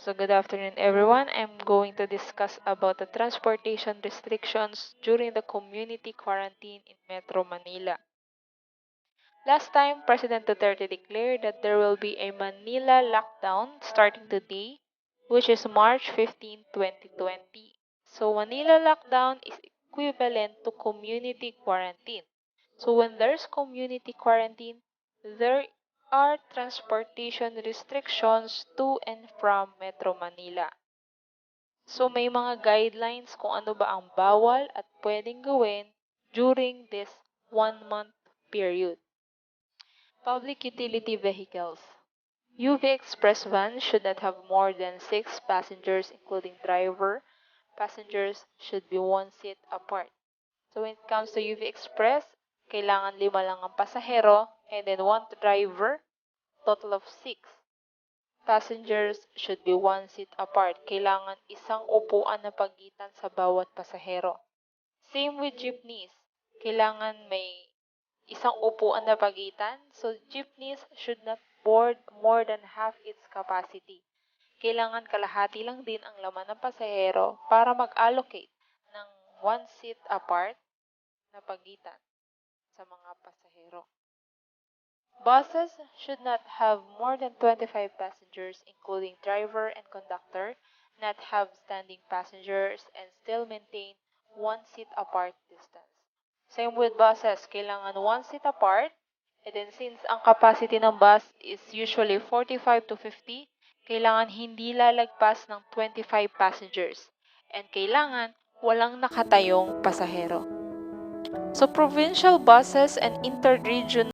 So good afternoon everyone. I'm going to discuss about the transportation restrictions during the community quarantine in Metro Manila. Last time, President Duterte declared that there will be a Manila lockdown starting today, which is March 15, 2020. So Manila lockdown is equivalent to community quarantine. So when there's community quarantine, there are transportation restrictions to and from Metro Manila. So may mga guidelines kung ano ba ang bawal at pwedeng gawin during this 1 month period. Public utility vehicles. UV Express vans should not have more than 6 passengers including driver. Passengers should be one seat apart. So when it comes to UV Express, kailangan 5 lang ang pasahero and then 1 driver, total of 6. Passengers should be one seat apart. Kailangan isang upuan na pagitan sa bawat pasahero. Same with jeepneys. Kailangan may isang upuan na pagitan. So, jeepneys should not board more than half its capacity. Kailangan kalahati lang din ang laman ng pasahero para mag-allocate ng one seat apart na pagitan sa mga pasahero. Buses should not have more than 25 passengers, including driver and conductor, not have standing passengers, and still maintain one seat apart distance. Same with buses, kailangan one seat apart. And then since ang capacity ng bus is usually 45 to 50, kailangan hindi lalagpas ng 25 passengers. And kailangan walang nakatayong pasahero. So provincial buses and interregional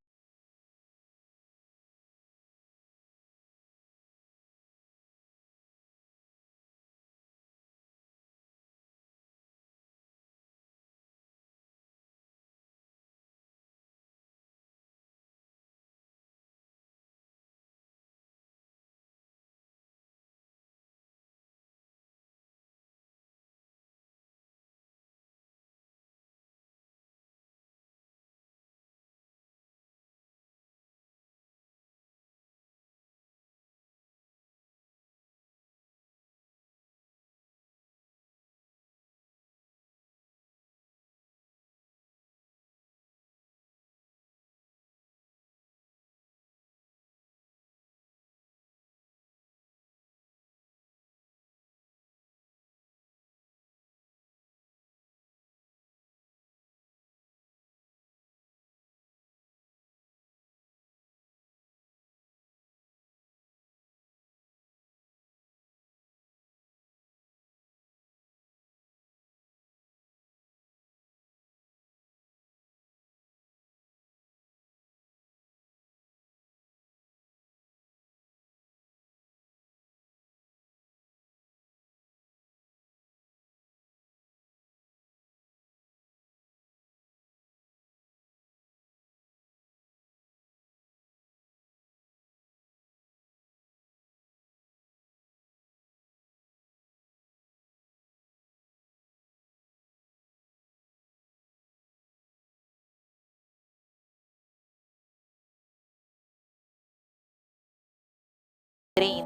train.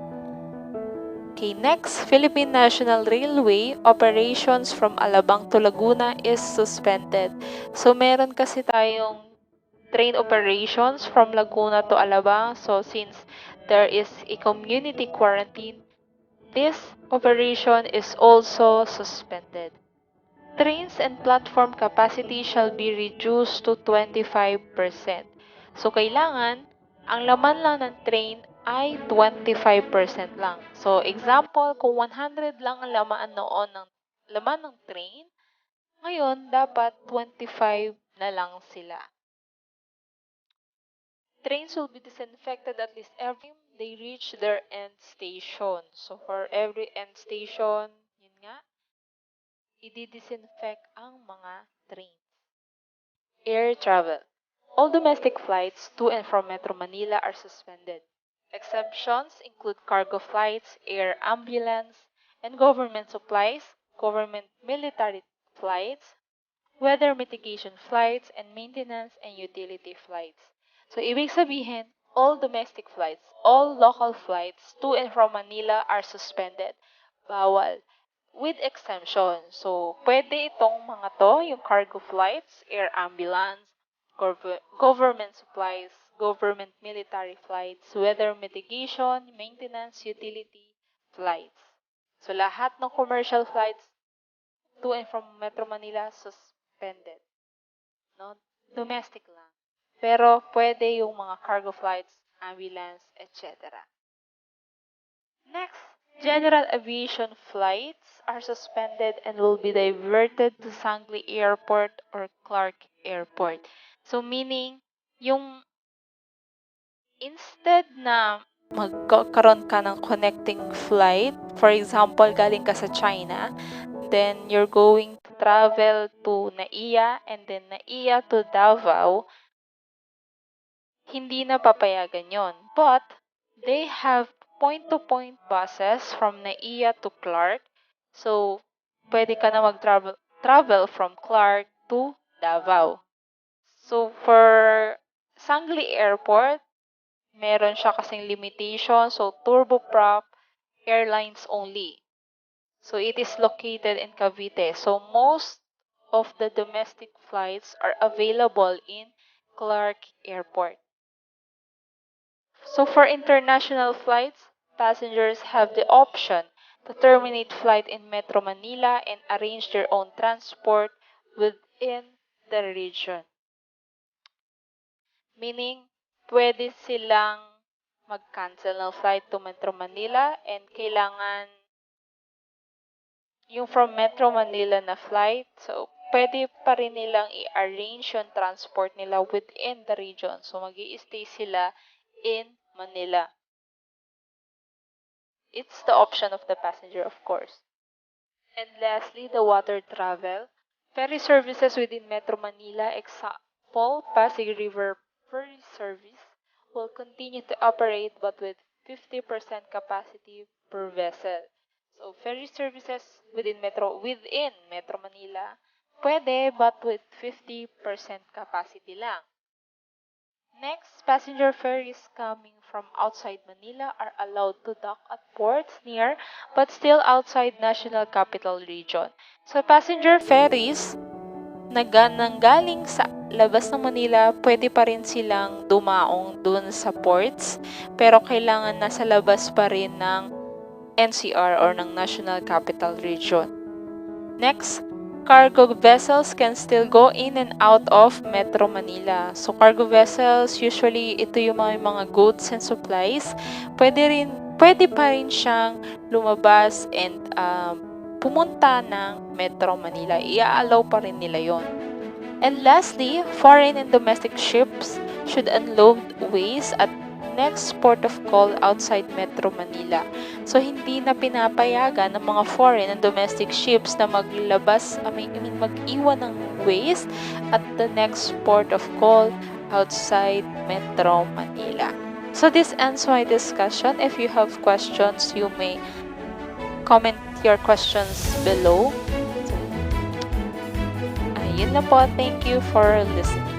Okay, next, Philippine National Railway operations from Alabang to Laguna is suspended. So, meron kasi tayong train operations from Laguna to Alabang. So, since there is a community quarantine, this operation is also suspended. Trains and platform capacity shall be reduced to 25%. So, kailangan, ang laman lang ng train ay 25% lang. So, example, kung 100 lang ang laman ng train, ngayon, dapat 25 na lang sila. Trains will be disinfected at least every time they reach their end station. So, for every end station, yun nga, i-disinfect ang mga trains. Air travel. All domestic flights to and from Metro Manila are suspended. Exemptions include cargo flights, air ambulance, and government supplies, government military flights, weather mitigation flights, and maintenance and utility flights. So, ibig sabihin, all domestic flights, all local flights to and from Manila are suspended. Bawal. With exemption. So, pwede itong mga to, yung cargo flights, air ambulance, government supplies, government military flights, weather mitigation, maintenance, utility flights. So, lahat ng commercial flights to and from Metro Manila suspended. No? Domestic lang. Pero pwede yung mga cargo flights, ambulance, etc. Next, general aviation flights are suspended and will be diverted to Sangli Airport or Clark Airport. So meaning, yung instead na magkaroon ka ng connecting flight, for example, galing ka sa China, then you're going to travel to Naiya and then Naiya to Davao, hindi na papayagan yon. But, they have point-to-point buses from Naiya to Clark. So, pwede ka na travel from Clark to Davao. So, for Sangli Airport, meron siya kasing limitation. So, turboprop airlines only. So, it is located in Cavite. So, most of the domestic flights are available in Clark Airport. So for international flights, passengers have the option to terminate flight in Metro Manila and arrange their own transport within the region. Meaning, pwede silang mag-cancel ng flight to Metro Manila and kailangan yung from Metro Manila na flight, so pwede pa rin nilang i-arrange yung transport nila within the region. So mag-i-stay sila in Manila. It's the option of the passenger, of course. And lastly, the water travel. Ferry services within Metro Manila, example, Pasig River Ferry Service, will continue to operate but with 50% capacity per vessel. So, ferry services within Metro Manila, pwede but with 50% capacity lang. Next, passenger ferries coming from outside Manila are allowed to dock at ports near but still outside National Capital Region. So, passenger ferries na nanggaling sa labas ng Manila, pwede pa rin silang dumaong dun sa ports, pero kailangan nasa labas pa rin ng NCR or ng National Capital Region. Next, cargo vessels can still go in and out of Metro Manila. So, cargo vessels, usually, ito yung mga goods and supplies. Pwede pa rin siyang lumabas and pumunta ng Metro Manila. I-allow pa rin nila yon. And lastly, foreign and domestic ships should unload waste at next port of call outside Metro Manila. So, hindi na pinapayagan ng mga foreign and domestic ships na mag-iwan ng waste at the next port of call outside Metro Manila. So, this ends my discussion. If you have questions, you may comment your questions below. Ayun na po. Thank you for listening.